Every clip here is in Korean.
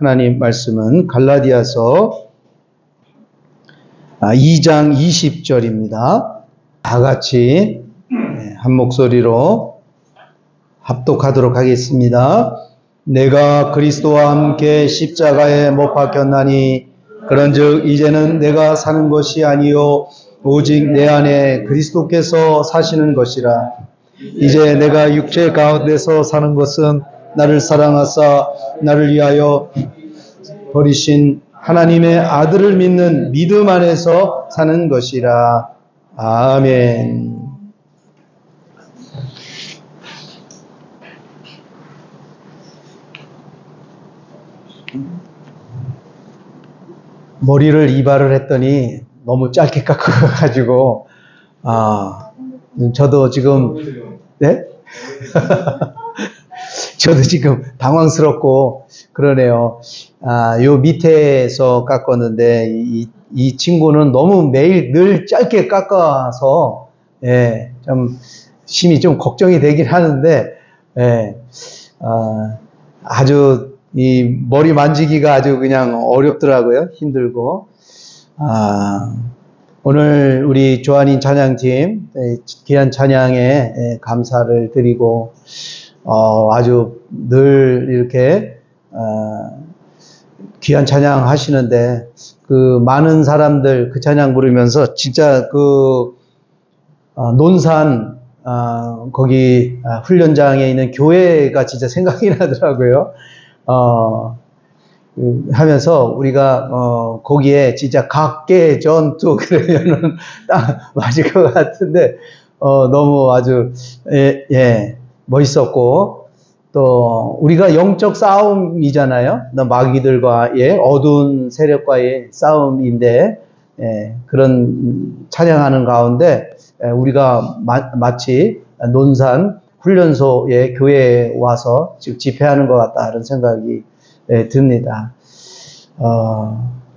하나님 말씀은 갈라디아서 2장 20절입니다. 다 같이 한 목소리로 합독하도록 하겠습니다. 내가 그리스도와 함께 십자가에 못 박혔나니 그런즉 이제는 내가 사는 것이 아니요 오직 내 안에 그리스도께서 사시는 것이라. 이제 내가 육체 가운데서 사는 것은 나를 사랑하사 나를 위하여 버리신 하나님의 아들을 믿는 믿음 안에서 사는 것이라. 아멘. 머리를 이발을 했더니 너무 짧게 깎아가지고 저도 지금 네? 저도 지금 당황스럽고 그러네요. 요 밑에서 깎았는데 이 친구는 너무 매일 늘 짧게 깎아서 좀 심히 좀 걱정이 되긴 하는데 아주 이 머리 만지기가 아주 그냥 어렵더라고요. 힘들고. 오늘 우리 조한인 찬양팀 귀한 찬양에 감사를 드리고 아주 늘 이렇게 귀한 찬양 하시는데 그 많은 사람들 그 찬양 부르면서 진짜 그 논산 거기 훈련장에 있는 교회가 진짜 생각이 나더라고요. 하면서 우리가 거기에 진짜 각계 전투 그러면은 딱 맞을 것 같은데 너무 아주 멋있었고 또 우리가 영적 싸움이잖아요. 마귀들과의 어두운 세력과의 싸움인데 그런 찬양하는 가운데 우리가 마치 논산 훈련소에 교회에 와서 지금 집회하는 것 같다 하는 생각이 듭니다.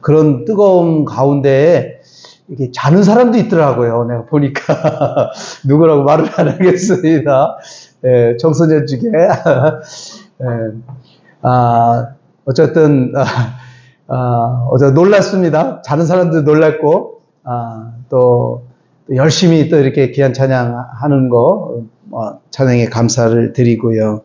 그런 뜨거운 가운데에 이렇게 자는 사람도 있더라고요. 내가 보니까 누구라고 말을 안 하겠습니다. 청소년 중에 어쨌든 놀랐습니다. 자는 사람도 놀랐고 또 열심히 또 이렇게 귀한 찬양하는 거 찬양에 감사를 드리고요.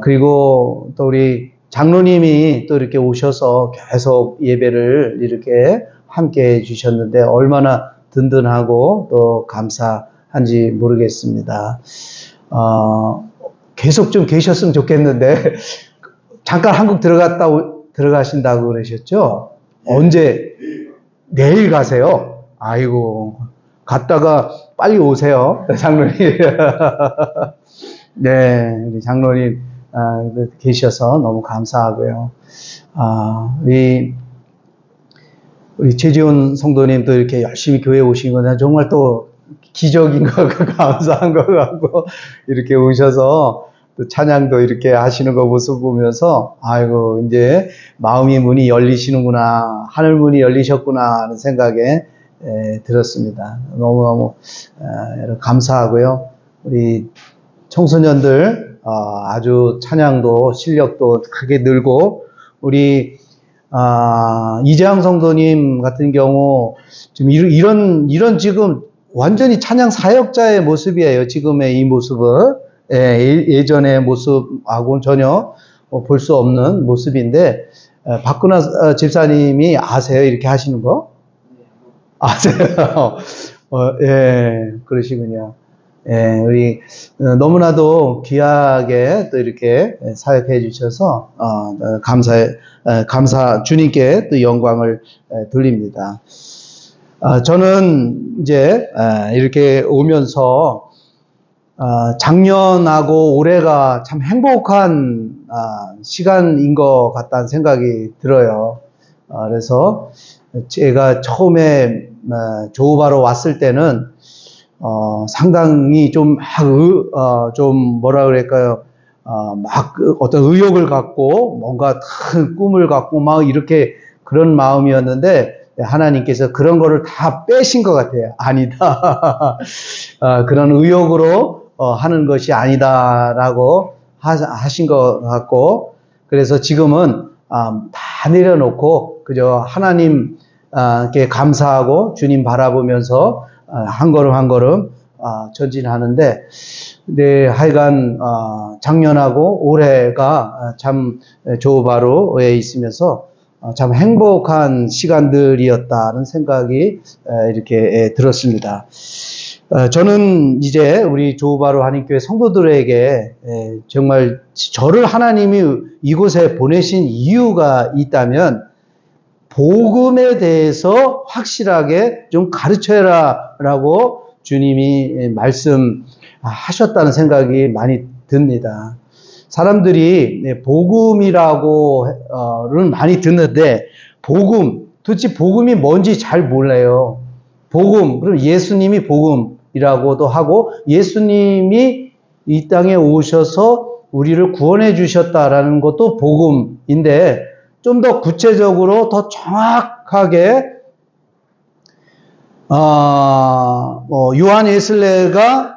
그리고 또 우리 장로님이 또 이렇게 오셔서 계속 예배를 이렇게 함께 해주셨는데 얼마나 든든하고 또 감사한지 모르겠습니다. 계속 좀 계셨으면 좋겠는데 잠깐 한국 들어가신다고 그러셨죠? 언제? 내일 가세요? 아이고 갔다가 빨리 오세요, 장로님. 네, 우리 장로님 계셔서 너무 감사하고요. 우리 최지훈 성도님도 이렇게 열심히 교회에 오신 거는 정말 또 기적인 것 같고 감사한 것 같고 이렇게 오셔서 또 찬양도 이렇게 하시는 거 모습 보면서 아이고 이제 마음의 문이 열리시는구나, 하늘 문이 열리셨구나 하는 생각에 들었습니다. 너무너무 감사하고요. 우리 청소년들 아주 찬양도 실력도 크게 늘고 우리 이재항 성도님 같은 경우 지금 이런 지금 완전히 찬양 사역자의 모습이에요. 지금의 이 모습은 예전의 모습하고는 전혀 볼 수 없는 모습인데 박근아 집사님이 아세요? 이렇게 하시는 거? 아세요? 그러시군요. 우리 너무나도 귀하게 또 이렇게 사역해 주셔서 감사 주님께 또 영광을 돌립니다. 저는 이제 이렇게 오면서 작년하고 올해가 참 행복한 시간인 것 같다는 생각이 들어요. 그래서 제가 처음에 조우바로 왔을 때는 상당히 좀 뭐라 그럴까요? 막 어떤 의욕을 갖고 뭔가 큰 꿈을 갖고 막 이렇게 그런 마음이었는데 하나님께서 그런 거를 다 빼신 것 같아요. 아니다. 그런 의욕으로 하는 것이 아니다라고 하신 것 같고, 그래서 지금은 다 내려놓고 그저 하나님께 감사하고 주님 바라보면서 한 걸음 한 걸음 전진하는데, 네, 하여간 작년하고 올해가 참 조바로에 있으면서 참 행복한 시간들이었다는 생각이 이렇게 들었습니다. 저는 이제 우리 조바로 한인교회 성도들에게 정말 저를 하나님이 이곳에 보내신 이유가 있다면 복음에 대해서 확실하게 좀 가르쳐라 라고 주님이 말씀하셨다는 생각이 많이 듭니다. 사람들이 복음이라고는 많이 듣는데 도대체 복음이 뭔지 잘 몰라요. 복음, 그럼 예수님이 복음이라고도 하고 예수님이 이 땅에 오셔서 우리를 구원해 주셨다라는 것도 복음인데, 좀 더 구체적으로 더 정확하게 요한 웨슬레가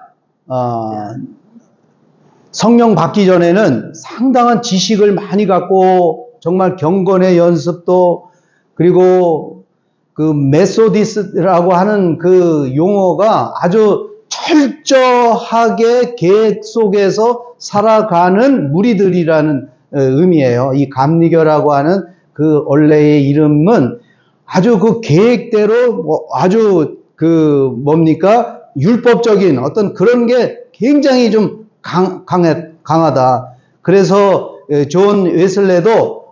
성령 받기 전에는 상당한 지식을 많이 갖고 정말 경건의 연습도, 그리고 그 메소디스라고 하는 그 용어가 아주 철저하게 계획 속에서 살아가는 무리들이라는 의미예요. 이 감리교라고 하는 그 원래의 이름은 아주 그 계획대로 아주 율법적인 어떤 그런 게 굉장히 좀 강하다. 그래서 존 웨슬레도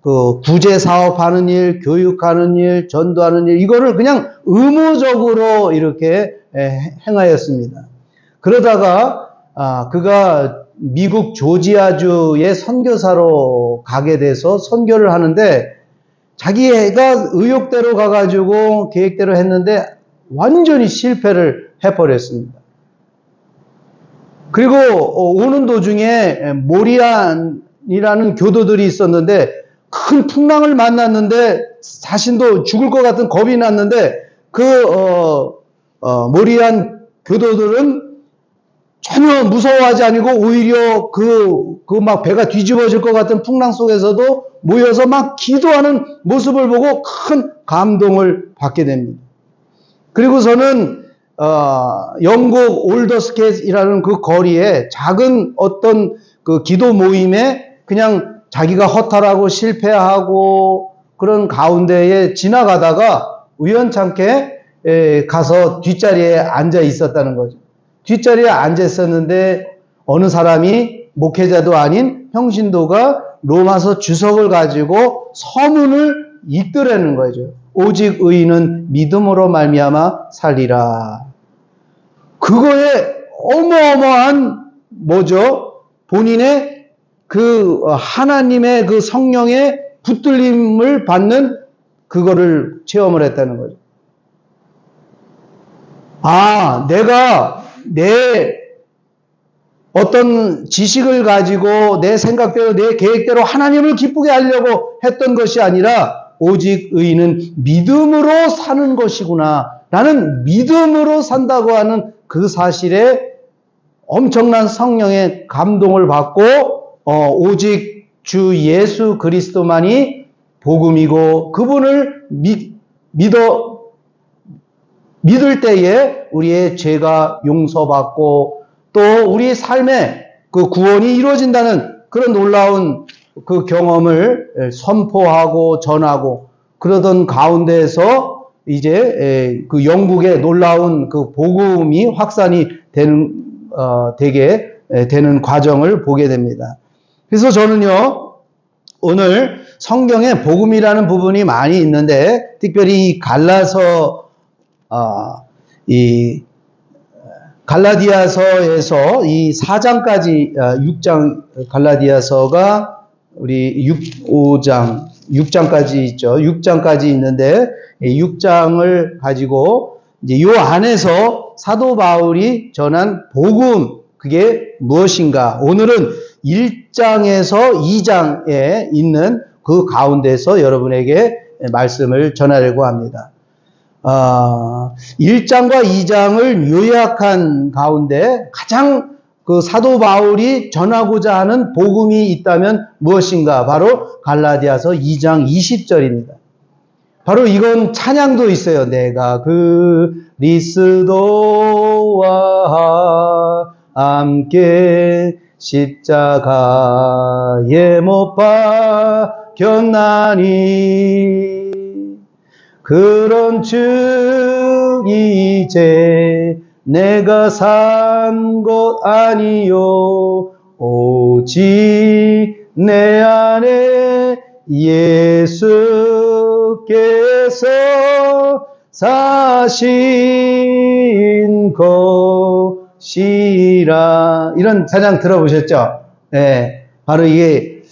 그 구제 사업하는 일, 교육하는 일, 전도하는 일, 이거를 그냥 의무적으로 이렇게 행하였습니다. 그러다가 그가 미국 조지아주의 선교사로 가게 돼서 선교를 하는데, 자기가 의욕대로 가가지고 계획대로 했는데 완전히 실패를 해버렸습니다. 그리고 오는 도중에 모리안이라는 교도들이 있었는데 큰 풍랑을 만났는데 자신도 죽을 것 같은 겁이 났는데 모리안 교도들은 전혀 무서워하지 아니고 오히려 막 배가 뒤집어질 것 같은 풍랑 속에서도 모여서 막 기도하는 모습을 보고 큰 감동을 받게 됩니다. 그리고서는 영국 올더스켓이라는 그 거리에 작은 어떤 그 기도 모임에 그냥 자기가 허탈하고 실패하고 그런 가운데에 지나가다가 우연찮게 가서 뒷자리에 앉아 있었다는 거죠. 뒷자리에 앉아 있었는데 어느 사람이 목회자도 아닌 평신도가 로마서 주석을 가지고 서문을 읽더라는 거죠. 오직 의인은 믿음으로 말미암아 살리라. 그거에 어마어마한 본인의 그 하나님의 그 성령의 붙들림을 받는 그거를 체험을 했다는 거죠. 내가 내 어떤 지식을 가지고 내 생각대로 내 계획대로 하나님을 기쁘게 하려고 했던 것이 아니라 오직 의인은 믿음으로 사는 것이구나. 나는 믿음으로 산다고 하는 그 사실에 엄청난 성령의 감동을 받고 오직 주 예수 그리스도만이 복음이고 그분을 믿을 때에 우리의 죄가 용서받고 또 우리의 삶에 그 구원이 이루어진다는 그런 놀라운 그 경험을 선포하고 전하고 그러던 가운데에서 이제 그 영국의 놀라운 그 복음이 확산이 되게 되는 과정을 보게 됩니다. 그래서 저는요, 오늘 성경에 복음이라는 부분이 많이 있는데 특별히 이 갈라디아서에서 이 4장까지 6장 갈라디아서가 우리 6장까지 있죠. 6장까지 있는데 6장을 가지고 이제 요 안에서 사도 바울이 전한 복음 그게 무엇인가? 오늘은 1장에서 2장에 있는 그 가운데서 여러분에게 말씀을 전하려고 합니다. 1장과 2장을 요약한 가운데 가장 그 사도 바울이 전하고자 하는 복음이 있다면 무엇인가? 바로 갈라디아서 2장 20절입니다. 바로 이건 찬양도 있어요. 내가 그리스도와 함께 십자가에 못 박혔나니 그런즉 이제 내가 산 것 아니요 오직 내 안에 예수께서 사신 것이라. 이런 찬양 들어보셨죠? 네, 바로 이게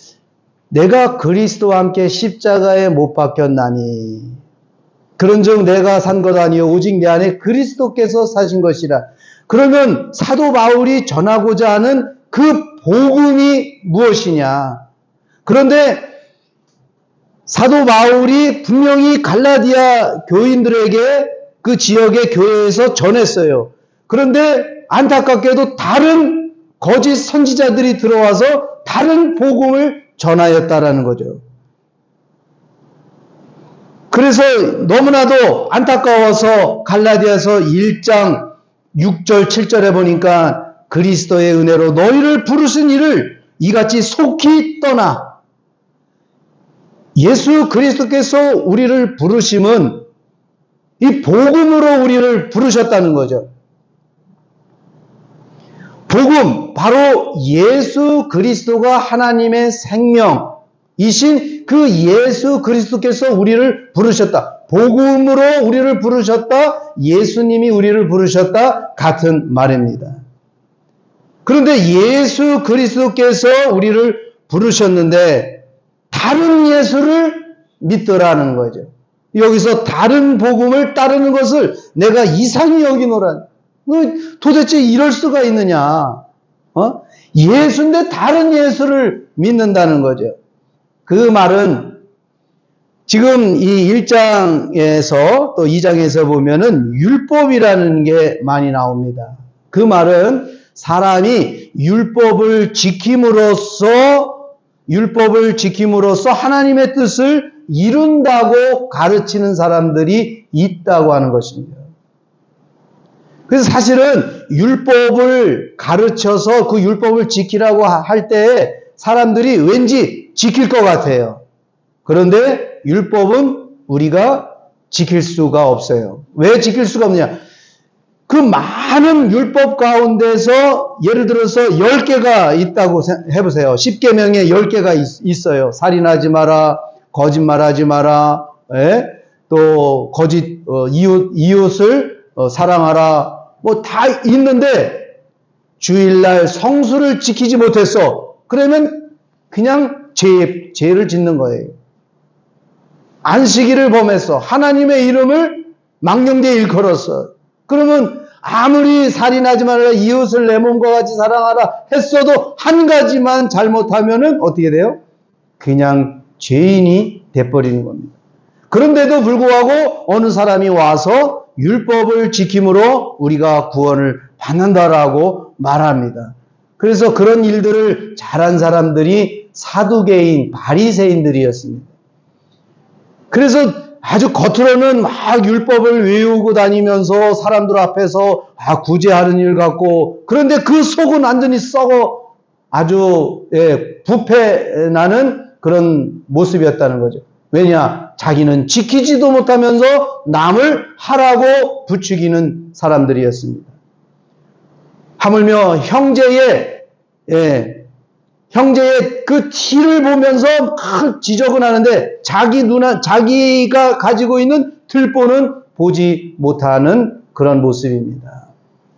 내가 그리스도와 함께 십자가에 못 박혔나니 그런즉 내가 산 것 아니요 오직 내 안에 그리스도께서 사신 것이라. 그러면 사도 바울이 전하고자 하는 그 복음이 무엇이냐? 그런데 사도 바울이 분명히 갈라디아 교인들에게 그 지역의 교회에서 전했어요. 그런데 안타깝게도 다른 거짓 선지자들이 들어와서 다른 복음을 전하였다라는 거죠. 그래서 너무나도 안타까워서 갈라디아서 1장 6절 7절에 보니까 그리스도의 은혜로 너희를 부르신 이를 이같이 속히 떠나. 예수 그리스도께서 우리를 부르심은 이 복음으로 우리를 부르셨다는 거죠. 복음, 바로 예수 그리스도가 하나님의 생명이신 그 예수 그리스도께서 우리를 부르셨다. 복음으로 우리를 부르셨다. 예수님이 우리를 부르셨다. 같은 말입니다. 그런데 예수 그리스도께서 우리를 부르셨는데 다른 예수를 믿더라는 거죠. 여기서 다른 복음을 따르는 것을 내가 이상히 여기노라. 도대체 이럴 수가 있느냐? 예수인데 다른 예수를 믿는다는 거죠. 그 말은 지금 이 1장에서 또 2장에서 보면은 율법이라는 게 많이 나옵니다. 그 말은 사람이 율법을 지킴으로써 하나님의 뜻을 이룬다고 가르치는 사람들이 있다고 하는 것입니다. 그래서 사실은 율법을 가르쳐서 그 율법을 지키라고 할 때 사람들이 왠지 지킬 것 같아요. 그런데 율법은 우리가 지킬 수가 없어요. 왜 지킬 수가 없느냐? 그 많은 율법 가운데서 예를 들어서 10개가 있다고 해보세요. 10계명에 10개가 있어요. 살인하지 마라, 거짓말하지 마라, 또 이웃을 사랑하라, 뭐 다 있는데 주일날 성수를 지키지 못했어. 그러면 그냥 죄를 짓는 거예요. 안식일을 범했어. 하나님의 이름을 망령되이 일컬었어. 그러면 아무리 살인하지 말라, 이웃을 내 몸과 같이 사랑하라 했어도 한 가지만 잘못하면은 어떻게 돼요? 그냥 죄인이 돼버리는 겁니다. 그런데도 불구하고 어느 사람이 와서 율법을 지킴으로 우리가 구원을 받는다라고 말합니다. 그래서 그런 일들을 잘한 사람들이 사두개인, 바리새인들이었습니다. 그래서 아주 겉으로는 막 율법을 외우고 다니면서 사람들 앞에서 구제하는 일 같고, 그런데 그 속은 완전히 썩어 아주 부패나는 그런 모습이었다는 거죠. 왜냐? 자기는 지키지도 못하면서 남을 하라고 부추기는 사람들이었습니다. 하물며 형제의 그 티를 보면서 막 지적은 하는데 자기가 가지고 있는 들보는 보지 못하는 그런 모습입니다.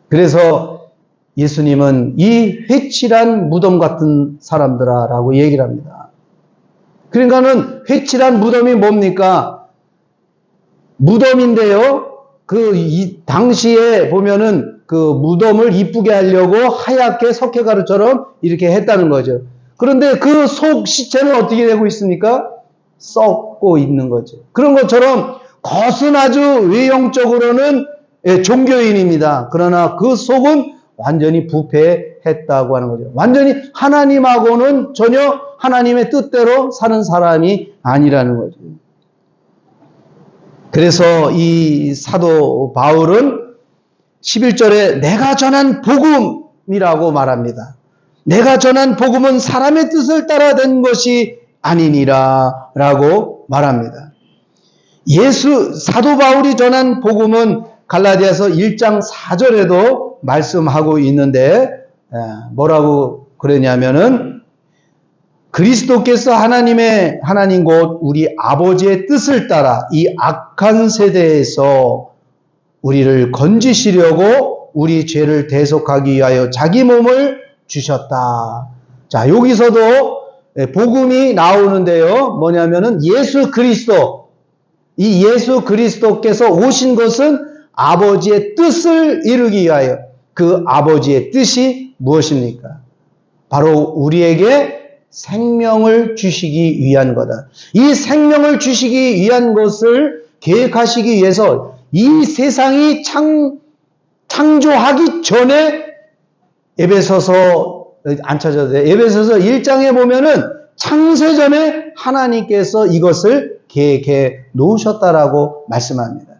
그래서 예수님은 이 회칠한 무덤 같은 사람들아라고 얘기를 합니다. 그러니까는 회칠한 무덤이 뭡니까? 무덤인데요. 당시에 보면은 그 무덤을 이쁘게 하려고 하얗게 석회가루처럼 이렇게 했다는 거죠. 그런데 그 속 시체는 어떻게 되고 있습니까? 썩고 있는 거죠. 그런 것처럼 겉은 아주 외형적으로는 종교인입니다. 그러나 그 속은 완전히 부패했다고 하는 거죠. 완전히 하나님하고는 전혀 하나님의 뜻대로 사는 사람이 아니라는 거죠. 그래서 이 사도 바울은 11절에 내가 전한 복음이라고 말합니다. 내가 전한 복음은 사람의 뜻을 따라 된 것이 아니니라 라고 말합니다. 사도 바울이 전한 복음은 갈라디아서 1장 4절에도 말씀하고 있는데 뭐라고 그러냐면은 그리스도께서 하나님 곧 우리 아버지의 뜻을 따라 이 악한 세대에서 우리를 건지시려고 우리 죄를 대속하기 위하여 자기 몸을 주셨다. 자, 여기서도 복음이 나오는데요. 뭐냐면은 예수 그리스도, 이 예수 그리스도께서 오신 것은 아버지의 뜻을 이루기 위하여, 그 아버지의 뜻이 무엇입니까? 바로 우리에게 생명을 주시기 위한 거다. 이 생명을 주시기 위한 것을 계획하시기 위해서 이 세상이 창조하기 전에 에베소서 안 찾아도 돼. 에베소서 1장에 보면은 창세전에 하나님께서 이것을 계획해 놓으셨다라고 말씀합니다.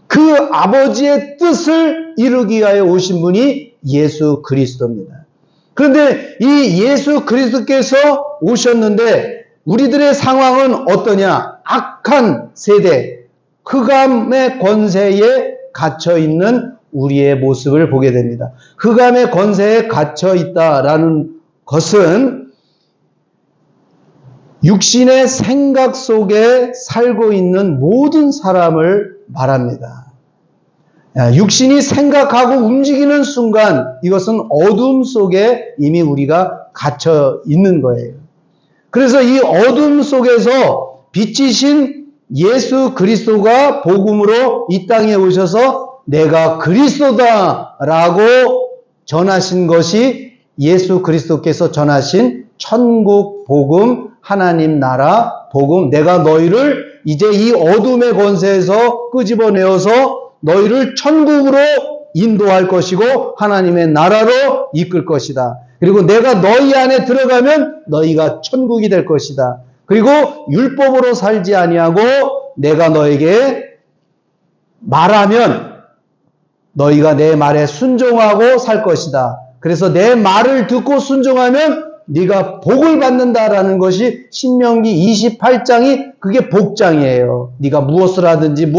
그 아버지의 뜻을 이루기 위하여 오신 분이 예수 그리스도입니다. 그런데 이 예수 그리스도께서 오셨는데 우리들의 상황은 어떠냐? 악한 세대, 흑암의 권세에 갇혀 있는 우리의 모습을 보게 됩니다. 흑암의 권세에 갇혀 있다라는 것은 육신의 생각 속에 살고 있는 모든 사람을 말합니다. 육신이 생각하고 움직이는 순간 이것은 어둠 속에 이미 우리가 갇혀 있는 거예요. 그래서 이 어둠 속에서 빛이신 예수 그리스도가 복음으로 이 땅에 오셔서 내가 그리스도다라고 전하신 것이 예수 그리스도께서 전하신 천국 복음, 하나님 나라 복음, 내가 너희를 이제 이 어둠의 권세에서 끄집어내어서 너희를 천국으로 인도할 것이고 하나님의 나라로 이끌 것이다. 그리고 내가 너희 안에 들어가면 너희가 천국이 될 것이다. 그리고 율법으로 살지 아니하고 내가 너에게 말하면 너희가 내 말에 순종하고 살 것이다. 그래서 내 말을 듣고 순종하면 네가 복을 받는다라는 것이 신명기 28장이 그게 복장이에요. 네가 무엇을 하든지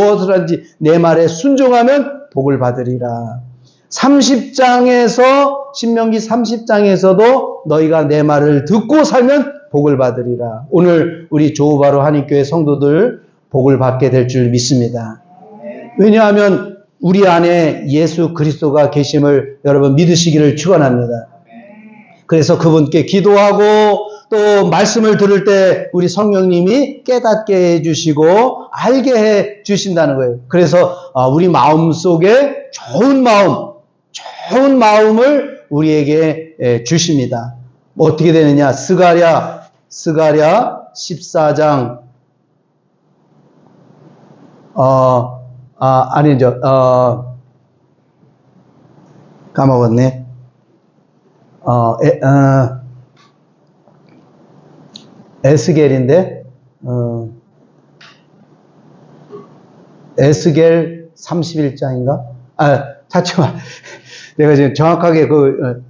내 말에 순종하면 복을 받으리라. 30장에서 신명기 30장에서도 너희가 내 말을 듣고 살면 복을 받으리라. 오늘 우리 조우바로 한인교회 성도들 복을 받게 될 줄 믿습니다. 왜냐하면 우리 안에 예수 그리스도가 계심을 여러분 믿으시기를 축원합니다. 그래서 그분께 기도하고 또 말씀을 들을 때 우리 성령님이 깨닫게 해주시고 알게 해주신다는 거예요. 그래서 우리 마음속에 좋은 마음을 우리에게 주십니다. 뭐 어떻게 되느냐? 스가랴 14장 아니죠. 까먹었네. 에스겔인데, 에스겔 31장인가? 잠시만. 내가 지금 정확하게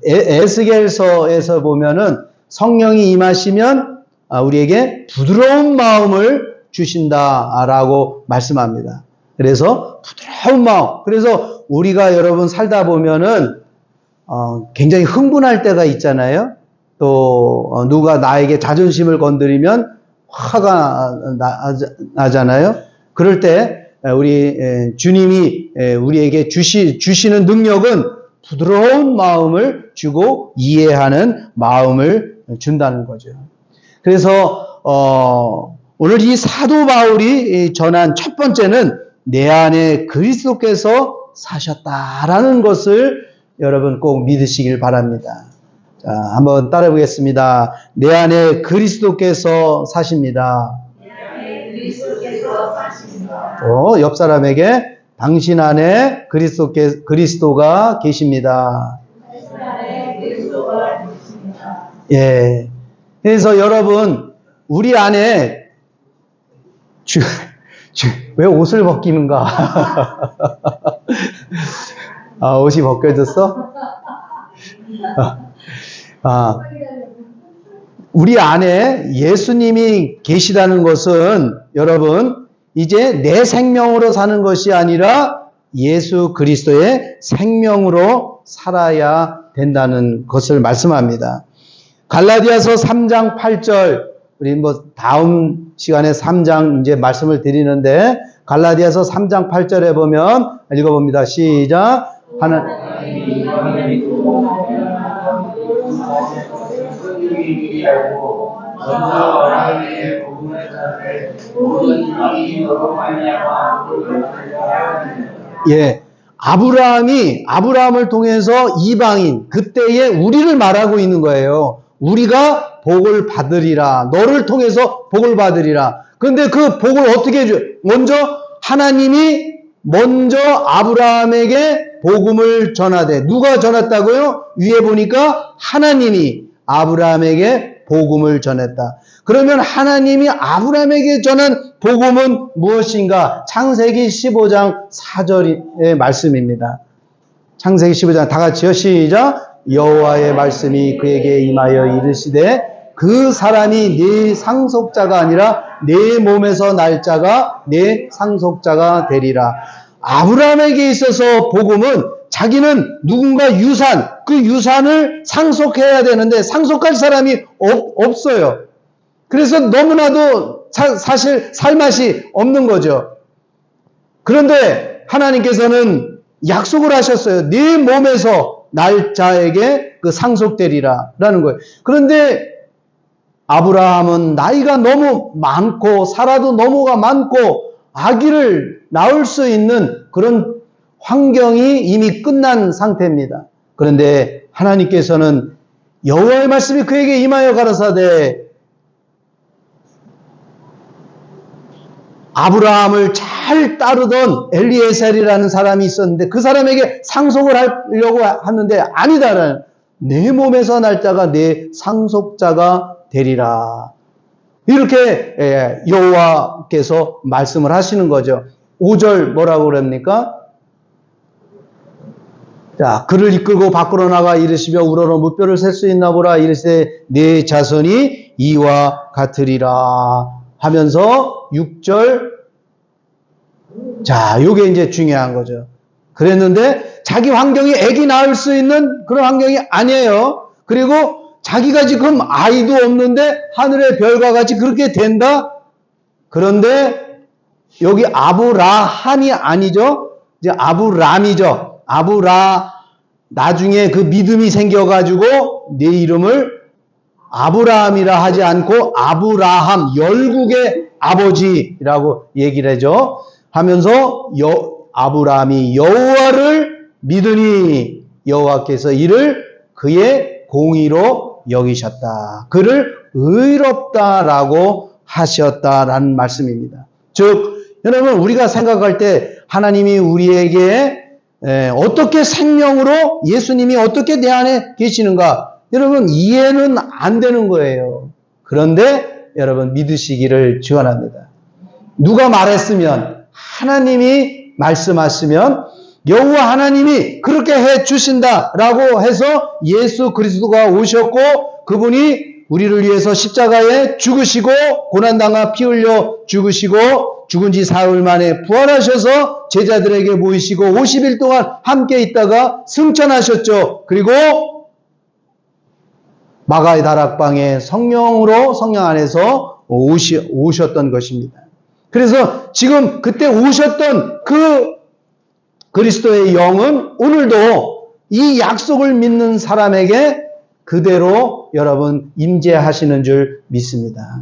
에스겔서에서 보면은 성령이 임하시면 우리에게 부드러운 마음을 주신다라고 말씀합니다. 그래서 부드러운 마음. 그래서 우리가 여러분 살다 보면은 굉장히 흥분할 때가 있잖아요. 또 누가 나에게 자존심을 건드리면 화가 나잖아요. 그럴 때 우리 주님이 우리에게 주시는 능력은 부드러운 마음을 주고 이해하는 마음을 준다는 거죠. 그래서 오늘 이 사도 바울이 전한 첫 번째는 내 안에 그리스도께서 사셨다라는 것을 여러분 꼭 믿으시길 바랍니다. 자, 한번 따라 보겠습니다. 내 안에 그리스도께서 사십니다. 내 안에 그리스도께서 사십니다. 옆 사람에게 당신 안에 그리스도가 계십니다. 예. 그래서 여러분, 우리 안에 왜 옷을 벗기는가? 아, 옷이 벗겨졌어? 우리 안에 예수님이 계시다는 것은 여러분, 이제 내 생명으로 사는 것이 아니라 예수 그리스도의 생명으로 살아야 된다는 것을 말씀합니다. 갈라디아서 3장 8절, 우리 다음 시간에 3장 이제 말씀을 드리는데, 갈라디아서 3장 8절에 보면, 읽어봅니다. 시작. 예. 아브라함을 통해서 이방인, 그때의 우리를 말하고 있는 거예요. 우리가 복을 받으리라. 너를 통해서 복을 받으리라. 그런데 그 복을 어떻게 해줘요? 하나님이 먼저 아브라함에게 복음을 전하되, 누가 전했다고요? 위에 보니까 하나님이 아브라함에게 복음을 전했다. 그러면 하나님이 아브라함에게 전한 복음은 무엇인가? 창세기 15장 4절의 말씀입니다. 창세기 15장 다 같이요. 시작. 여호와의 말씀이 그에게 임하여 이르시되 그 사람이 네 상속자가 아니라 내 몸에서 날 자가 내 상속자가 되리라. 아브라함에게 있어서 복음은 자기는 누군가 유산, 그 유산을 상속해야 되는데 상속할 사람이 없어요. 그래서 너무나도 사실 살맛이 없는 거죠. 그런데 하나님께서는 약속을 하셨어요. 네 몸에서 날 자에게 그 상속되리라 라는 거예요. 그런데 아브라함은 나이가 너무 많고 살아도 너무가 많고 아기를 낳을 수 있는 그런 환경이 이미 끝난 상태입니다. 그런데 하나님께서는 여호와의 말씀이 그에게 임하여 가라사대 아브라함을 잘 따르던 엘리에셀이라는 사람이 있었는데 그 사람에게 상속을 하려고 하는데 아니다. 내 몸에서 날 자가 내 상속자가 되리라. 이렇게 여호와께서 말씀을 하시는 거죠. 5절 뭐라고 그럽니까? 자, 그를 이끌고 밖으로 나가 이르시며 우러러 무뼈를 셀 수 있나 보라. 이르시되 내 자손이 이와 같으리라 하면서 6절, 자, 요게 이제 중요한 거죠. 그랬는데 자기 환경이 아기 낳을 수 있는 그런 환경이 아니에요. 그리고 자기가 지금 아이도 없는데 하늘의 별과 같이 그렇게 된다? 그런데 여기 아브라함이 아니죠. 이제 아브람이죠. 나중에 그 믿음이 생겨가지고 내 이름을 아브라함이라 하지 않고 아브라함, 열국의 아버지라고 얘기를 하죠. 하면서 아브라함이 여호와를 믿으니 여호와께서 이를 그의 공의로 여기셨다. 그를 의롭다라고 하셨다라는 말씀입니다. 즉 여러분 우리가 생각할 때 하나님이 우리에게 어떻게 생명으로 예수님이 어떻게 내 안에 계시는가 여러분 이해는 안 되는 거예요. 그런데 여러분 믿으시기를 축원합니다. 누가 말했으면 하나님이 말씀하시면 여호와 하나님이 그렇게 해 주신다라고 해서 예수 그리스도가 오셨고 그분이 우리를 위해서 십자가에 죽으시고 고난당하 피 흘려 죽으시고 죽은 지 사흘 만에 부활하셔서 제자들에게 모이시고 50일 동안 함께 있다가 승천하셨죠. 그리고 마가의 다락방에 성령 안에서 오셨던 것입니다. 그래서 지금 그때 오셨던 그 그리스도의 영은 오늘도 이 약속을 믿는 사람에게 그대로 여러분 임재하시는 줄 믿습니다.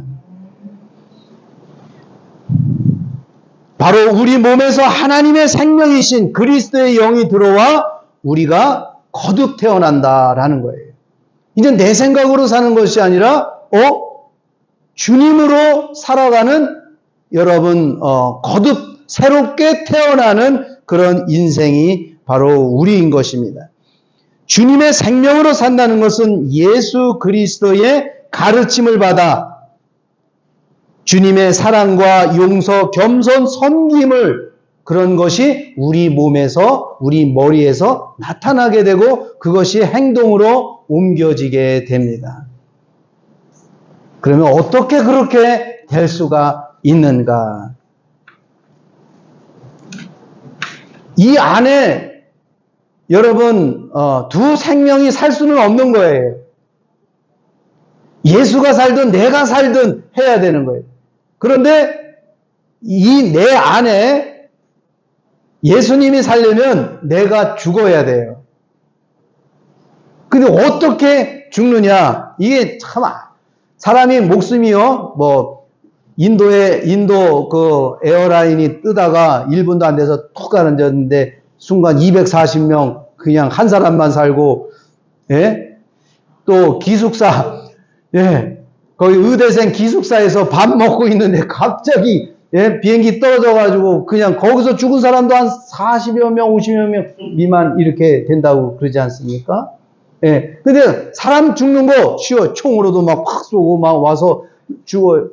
바로 우리 몸에서 하나님의 생명이신 그리스도의 영이 들어와 우리가 거듭 태어난다라는 거예요. 이제 내 생각으로 사는 것이 아니라 주님으로 살아가는 여러분 거듭 새롭게 태어나는 그런 인생이 바로 우리인 것입니다. 주님의 생명으로 산다는 것은 예수 그리스도의 가르침을 받아 주님의 사랑과 용서, 겸손, 섬김을 그런 것이 우리 몸에서, 우리 머리에서 나타나게 되고 그것이 행동으로 옮겨지게 됩니다. 그러면 어떻게 그렇게 될 수가 있는가? 이 안에 여러분 두 생명이 살 수는 없는 거예요. 예수가 살든 내가 살든 해야 되는 거예요. 그런데 이 내 안에 예수님이 살려면 내가 죽어야 돼요. 근데 어떻게 죽느냐? 이게 참 사람이 목숨이요. 뭐 인도 그 에어라인이 뜨다가 1분도 안 돼서 툭 가라앉았는데 순간 240명 그냥 한 사람만 살고, 예? 또 기숙사, 예, 거기 의대생 기숙사에서 밥 먹고 있는데 갑자기, 예, 비행기 떨어져가지고 그냥 거기서 죽은 사람도 한 40여 명, 50여 명 미만 이렇게 된다고 그러지 않습니까? 예. 근데 사람 죽는 거 쉬워요. 총으로도 막 확 쏘고 막 와서 죽어요.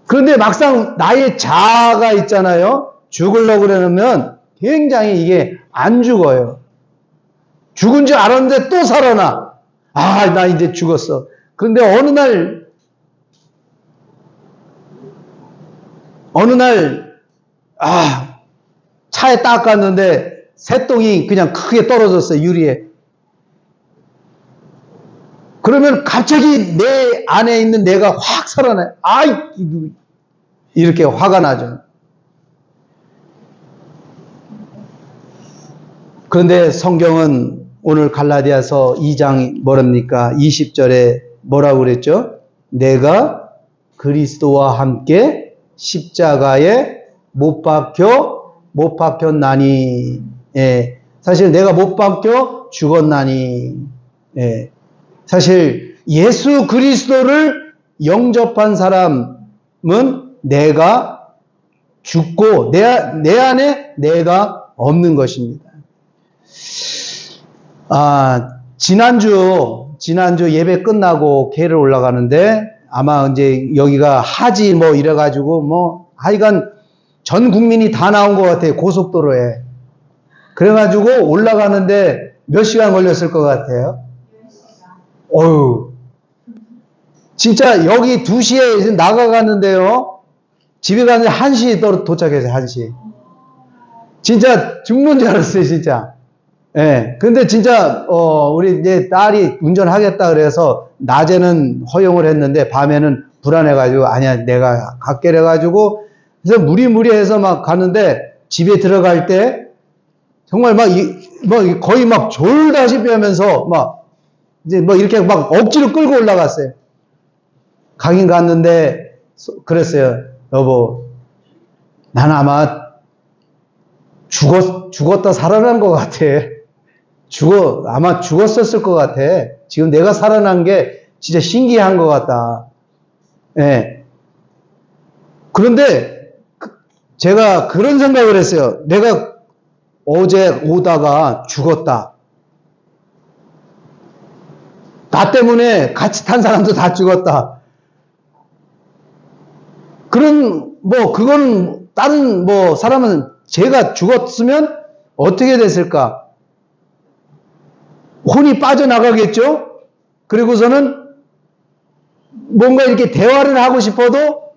그런데 막상 나의 자아가 있잖아요. 죽으려고 그러면 굉장히 이게 안 죽어요. 죽은 줄 알았는데 또 살아나. 아, 나 이제 죽었어. 그런데 어느 날, 차에 딱 갔는데 새똥이 그냥 크게 떨어졌어요, 유리에. 그러면 갑자기 내 안에 있는 내가 확 살아나요. 아이, 이렇게 화가 나죠. 그런데 성경은 오늘 갈라디아서 2장 뭐랍니까? 20절에 뭐라고 그랬죠? 내가 그리스도와 함께 십자가에 못 박혔나니. 예. 사실 내가 못 박혀 죽었나니. 예. 사실 예수 그리스도를 영접한 사람은 내가 죽고 내 안에 내가 없는 것입니다. 지난주 예배 끝나고 계를 올라가는데 아마 이제 여기가 하지 뭐 이래가지고 뭐 하여간 전 국민이 다 나온 것 같아요. 고속도로에. 그래가지고 올라가는데 몇 시간 걸렸을 것 같아요? 어휴. 진짜 여기 2시에 나가갔는데요. 집에 가는데 1시에 도착했어요. 1시. 진짜 죽는 줄 알았어요. 진짜. 예. 근데 진짜 우리 이제 딸이 운전하겠다 그래서 낮에는 허용을 했는데 밤에는 불안해가지고 아니야 내가 갈게 그래가지고 그래서 무리무리해서 막 가는데 집에 들어갈 때 정말 거의 막 졸다시피 하면서 막 이제 뭐 이렇게 막 억지로 끌고 올라갔어요. 가긴 갔는데 그랬어요. 여보, 난 아마 죽었다 살아난 것 같아. 아마 죽었었을 것 같아. 지금 내가 살아난 게 진짜 신기한 것 같다. 예. 그런데 제가 그런 생각을 했어요. 내가 어제 오다가 죽었다. 나 때문에 같이 탄 사람도 다 죽었다. 그건 다른 사람은 제가 죽었으면 어떻게 됐을까? 혼이 빠져나가겠죠? 그리고서는 뭔가 이렇게 대화를 하고 싶어도,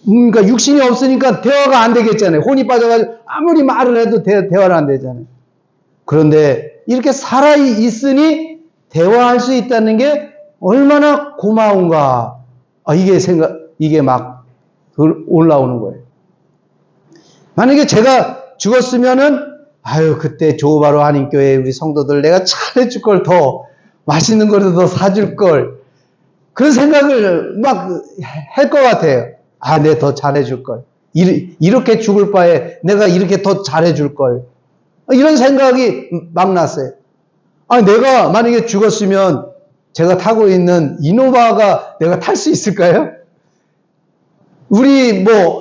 그러니까 육신이 없으니까 대화가 안 되겠잖아요. 혼이 빠져가지고 아무리 말을 해도 대화를 안 되잖아요. 그런데 이렇게 살아있으니 대화할 수 있다는 게 얼마나 고마운가. 이게 막 올라오는 거예요. 만약에 제가 죽었으면은, 그때 조바로 한인교회 우리 성도들 내가 잘해줄 걸, 더 맛있는 거라도 더 사줄 걸. 그런 생각을 막 할 것 같아요. 내가 더 잘해줄 걸. 이렇게 죽을 바에 내가 이렇게 더 잘해줄 걸. 이런 생각이 막 났어요. 내가 만약에 죽었으면 제가 타고 있는 이노바가 내가 탈 수 있을까요?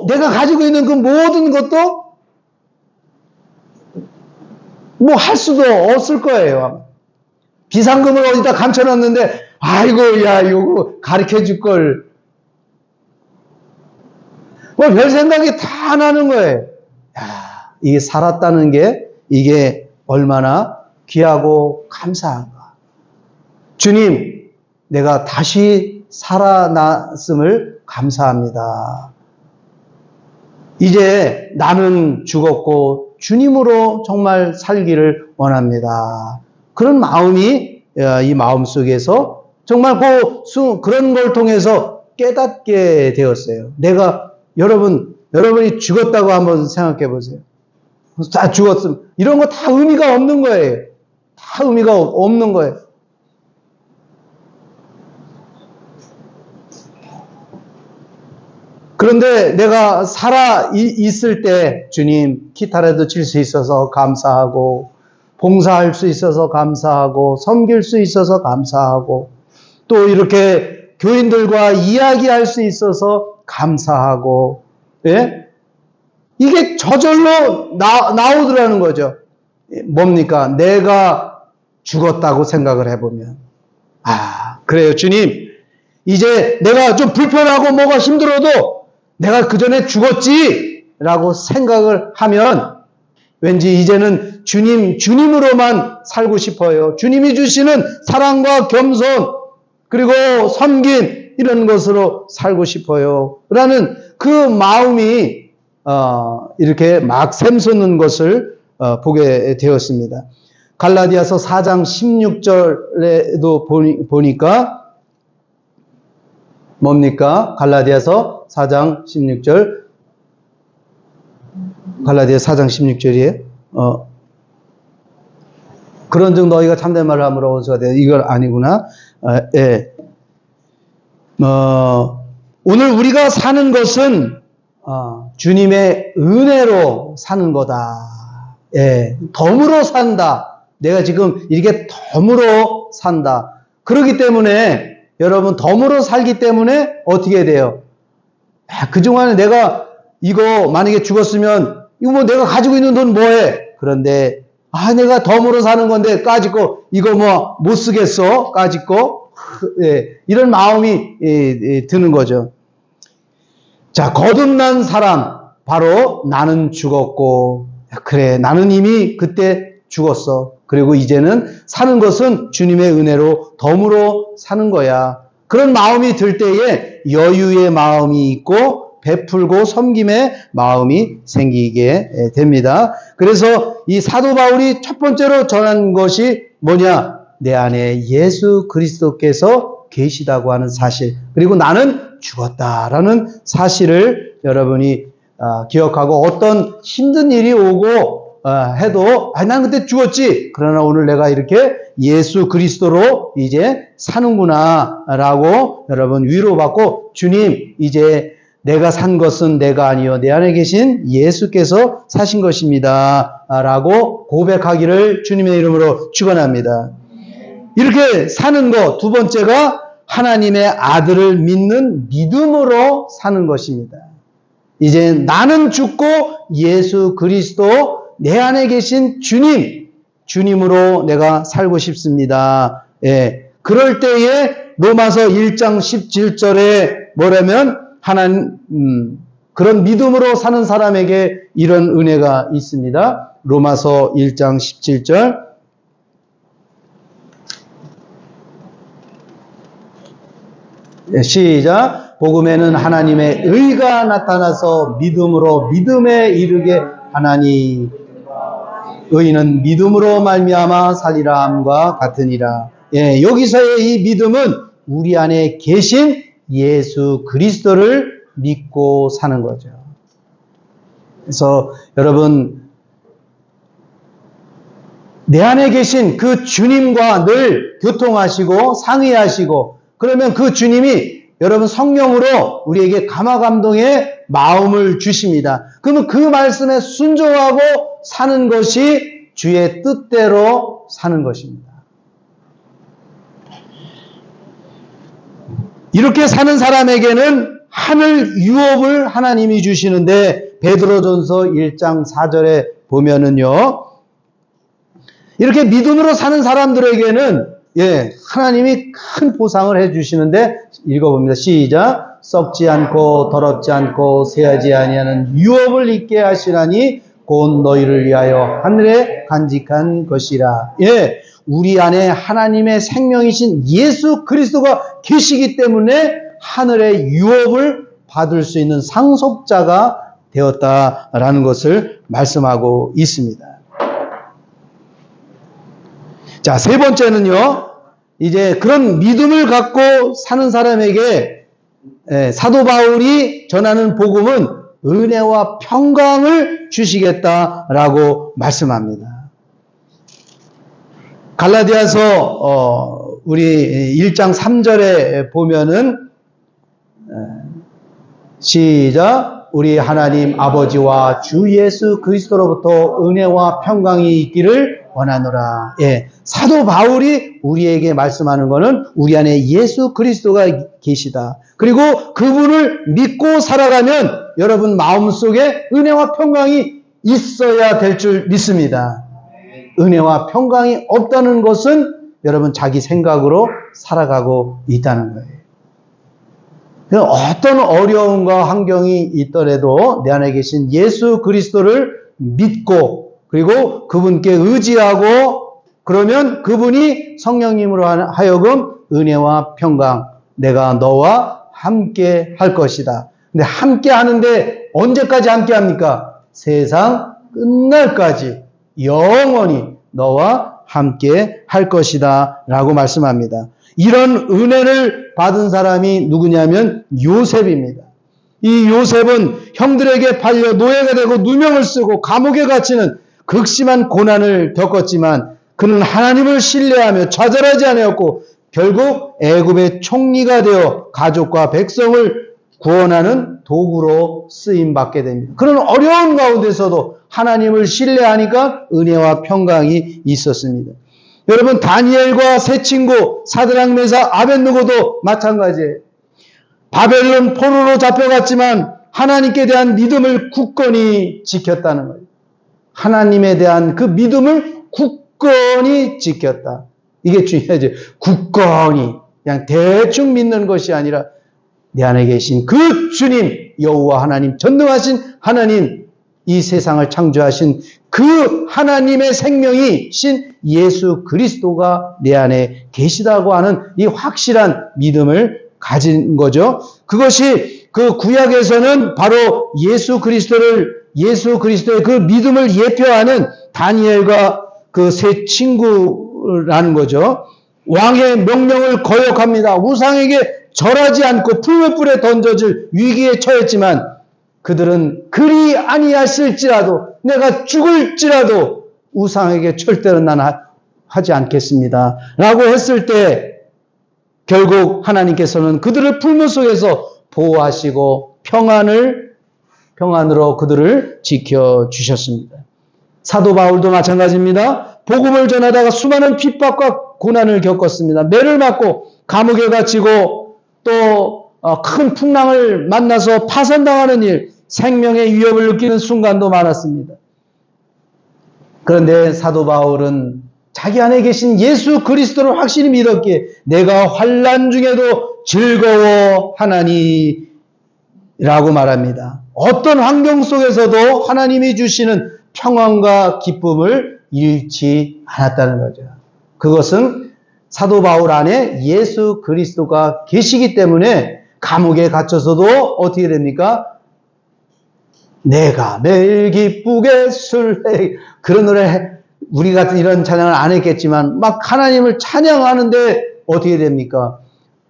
내가 가지고 있는 그 모든 것도 뭐 할 수도 없을 거예요. 비상금을 어디다 감춰놨는데, 아이고, 야, 이거 가르쳐 줄 걸. 뭐 별 생각이 다 나는 거예요. 야, 이게 살았다는 게 이게 얼마나 귀하고 감사한가. 주님, 내가 다시 살아났음을 감사합니다. 이제 나는 죽었고 주님으로 정말 살기를 원합니다. 그런 마음이 이 마음 속에서 정말 그런 걸 통해서 깨닫게 되었어요. 여러분이 죽었다고 한번 생각해 보세요. 다 죽었음. 이런 거 다 의미가 없는 거예요. 다 의미가 없는 거예요. 그런데 내가 살아 있을 때 주님 기타라도 칠 수 있어서 감사하고, 봉사할 수 있어서 감사하고, 섬길 수 있어서 감사하고, 또 이렇게 교인들과 이야기할 수 있어서 감사하고, 예? 이게 저절로 나오더라는 거죠. 뭡니까? 내가 죽었다고 생각을 해보면, 그래요, 주님. 이제 내가 좀 불편하고 뭐가 힘들어도 내가 그 전에 죽었지 라고 생각을 하면 왠지 이제는 주님으로만 살고 싶어요. 주님이 주시는 사랑과 겸손, 그리고 섬긴 이런 것으로 살고 싶어요. 라는 그 마음이 이렇게 막 샘솟는 것을 보게 되었습니다. 갈라디아서 4장 16절에도 보니까 뭡니까? 갈라디아서 4장 16절. 갈라디아 4장 16절이에요. 그런즉 너희가 참된 말을 함으로 원수가 되어. 이걸 아니구나. 예. 오늘 우리가 사는 것은 주님의 은혜로 사는 거다. 예. 덤으로 산다. 내가 지금 이렇게 덤으로 산다. 그렇기 때문에 여러분, 덤으로 살기 때문에 어떻게 돼요? 그동안에 내가 이거 만약에 죽었으면 이거 뭐 내가 가지고 있는 돈 뭐해? 그런데 내가 덤으로 사는 건데 까짓거 이거 뭐 못 쓰겠어? 까짓거? 이런 마음이 드는 거죠. 자, 거듭난 사람, 바로 나는 죽었고, 그래, 나는 이미 그때 죽었어. 그리고 이제는 사는 것은 주님의 은혜로 덤으로 사는 거야. 그런 마음이 들 때에 여유의 마음이 있고 베풀고 섬김의 마음이 생기게 됩니다. 그래서 이 사도 바울이 첫 번째로 전한 것이 뭐냐? 내 안에 예수 그리스도께서 계시다고 하는 사실, 그리고 나는 죽었다라는 사실을 여러분이 기억하고, 어떤 힘든 일이 오고 해도 난 그때 죽었지. 그러나 오늘 내가 이렇게 예수 그리스도로 이제 사는구나 라고 여러분 위로받고, 주님, 이제 내가 산 것은 내가 아니요 내 안에 계신 예수께서 사신 것입니다 라고 고백하기를 주님의 이름으로 축원합니다. 이렇게 사는 것, 두 번째가 하나님의 아들을 믿는 믿음으로 사는 것입니다. 이제 나는 죽고 예수 그리스도, 내 안에 계신 주님으로 내가 살고 싶습니다. 예. 그럴 때에 로마서 1장 17절에 뭐라면 그런 믿음으로 사는 사람에게 이런 은혜가 있습니다. 로마서 1장 17절. 시작. 복음에는 하나님의 의가 나타나서 믿음으로 믿음에 이르게 하나니, 의인은 믿음으로 말미암아 살리라 함과 같으니라. 예, 여기서의 이 믿음은 우리 안에 계신 예수 그리스도를 믿고 사는 거죠. 그래서 여러분, 내 안에 계신 그 주님과 늘 교통하시고 상의하시고, 그러면 그 주님이 여러분 성령으로 우리에게 감화감동의 마음을 주십니다. 그러면 그 말씀에 순종하고 사는 것이 주의 뜻대로 사는 것입니다. 이렇게 사는 사람에게는 하늘 유업을 하나님이 주시는데, 베드로전서 1장 4절에 보면은요, 이렇게 믿음으로 사는 사람들에게는 하나님이 큰 보상을 해주시는데 읽어봅니다. 시작. 썩지 않고 더럽지 않고 새하지 아니하는 유업을 있게 하시라니 곧 너희를 위하여 하늘에 간직한 것이라. 우리 안에 하나님의 생명이신 예수 그리스도가 계시기 때문에 하늘의 유업을 받을 수 있는 상속자가 되었다라는 것을 말씀하고 있습니다. 자, 세 번째는요, 이제 그런 믿음을 갖고 사는 사람에게 사도 바울이 전하는 복음은 은혜와 평강을 주시겠다라고 말씀합니다. 갈라디아서 우리 1장 3절에 보면은 시작. 우리 하나님 아버지와 주 예수 그리스도로부터 은혜와 평강이 있기를 원하노라. 사도 바울이 우리에게 말씀하는 것은 우리 안에 예수 그리스도가 계시다. 그리고 그분을 믿고 살아가면 여러분 마음속에 은혜와 평강이 있어야 될 줄 믿습니다. 은혜와 평강이 없다는 것은 여러분 자기 생각으로 살아가고 있다는 거예요. 어떤 어려움과 환경이 있더라도 내 안에 계신 예수 그리스도를 믿고 그리고 그분께 의지하고 그러면 그분이 성령님으로 하여금 은혜와 평강, 내가 너와 함께 할 것이다. 근데 함께 하는데 언제까지 함께 합니까? 세상 끝날까지 영원히 너와 함께 할 것이다 라고 말씀합니다. 이런 은혜를 받은 사람이 누구냐면 요셉입니다. 이 요셉은 형들에게 팔려 노예가 되고 누명을 쓰고 감옥에 갇히는 극심한 고난을 겪었지만 그는 하나님을 신뢰하며 좌절하지 않았고 결국 애굽의 총리가 되어 가족과 백성을 구원하는 도구로 쓰임받게 됩니다. 그런 어려운 가운데서도 하나님을 신뢰하니까 은혜와 평강이 있었습니다. 여러분 다니엘과 세 친구 사드락 메삭 아벳느고도 마찬가지예요. 바벨론 포로로 잡혀갔지만 하나님께 대한 믿음을 굳건히 지켰다는 거예요. 하나님에 대한 그 믿음을 굳건히 지켰다. 이게 중요하죠. 굳건히 그냥 대충 믿는 것이 아니라 내 안에 계신 그 주님 여호와 하나님 전능하신 하나님 이 세상을 창조하신 그 하나님의 생명이신 예수 그리스도가 내 안에 계시다고 하는 이 확실한 믿음을 가진 거죠. 그것이 그 구약에서는 바로 예수 그리스도의 그 믿음을 예표하는 다니엘과 그 세 친구라는 거죠. 왕의 명령을 거역합니다. 우상에게 절하지 않고 풀무불에 던져질 위기에 처했지만 그들은 그리 아니하실지라도 내가 죽을지라도 우상에게 절대로 나는 하지 않겠습니다 라고 했을 때 결국 하나님께서는 그들을 풀무 속에서 보호하시고 평안으로 그들을 지켜주셨습니다. 사도 바울도 마찬가지입니다. 복음을 전하다가 수많은 핍박과 고난을 겪었습니다. 매를 맞고 감옥에 갇히고 또 큰 풍랑을 만나서 파산당하는 일, 생명의 위협을 느끼는 순간도 많았습니다. 그런데 사도 바울은 자기 안에 계신 예수 그리스도를 확실히 믿었기에 내가 환난 중에도 즐거워하나니 라고 말합니다. 어떤 환경 속에서도 하나님이 주시는 평안과 기쁨을 잃지 않았다는 거죠. 그것은 사도 바울 안에 예수 그리스도가 계시기 때문에 감옥에 갇혀서도 어떻게 됩니까? 내가 매일 기쁘게 술래 그런 노래 우리 같은 이런 찬양을 안 했겠지만 막 하나님을 찬양하는데 어떻게 됩니까?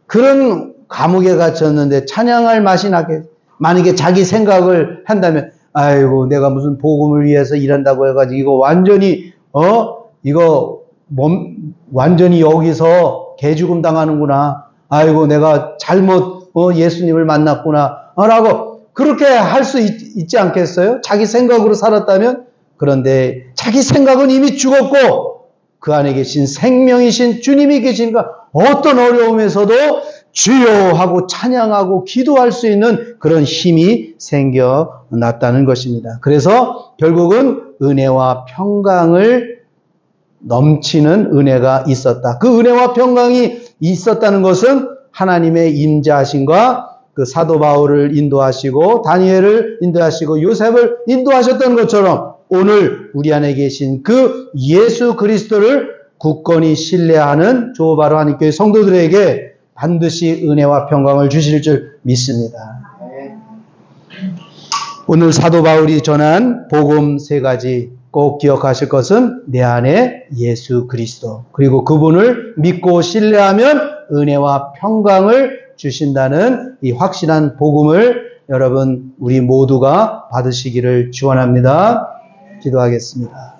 그런 감옥에 갇혔는데 찬양할 맛이 나겠 만약에 자기 생각을 한다면 아이고 내가 무슨 복음을 위해서 일한다고 해가지고 이거 완전히 완전히 여기서 개죽음 당하는구나. 아이고 내가 잘못 예수님을 만났구나 라고 그렇게 할 수 있지 않겠어요? 자기 생각으로 살았다면. 그런데 자기 생각은 이미 죽었고 그 안에 계신 생명이신 주님이 계시니까 어떤 어려움에서도 주여 하고 찬양하고 기도할 수 있는 그런 힘이 생겨났다는 것입니다. 그래서 결국은 은혜와 평강을 넘치는 은혜가 있었다. 그 은혜와 평강이 있었다는 것은 하나님의 임재하심과 그 사도 바울을 인도하시고 다니엘을 인도하시고 요셉을 인도하셨던 것처럼 오늘 우리 안에 계신 그 예수 그리스도를 굳건히 신뢰하는 조바로 하나님교회 성도들에게 반드시 은혜와 평강을 주실 줄 믿습니다. 오늘 사도 바울이 전한 복음 3가지 꼭 기억하실 것은 내 안에 예수 그리스도, 그리고 그분을 믿고 신뢰하면 은혜와 평강을 주신다는 이 확실한 복음을 여러분 우리 모두가 받으시기를 축원합니다. 기도하겠습니다.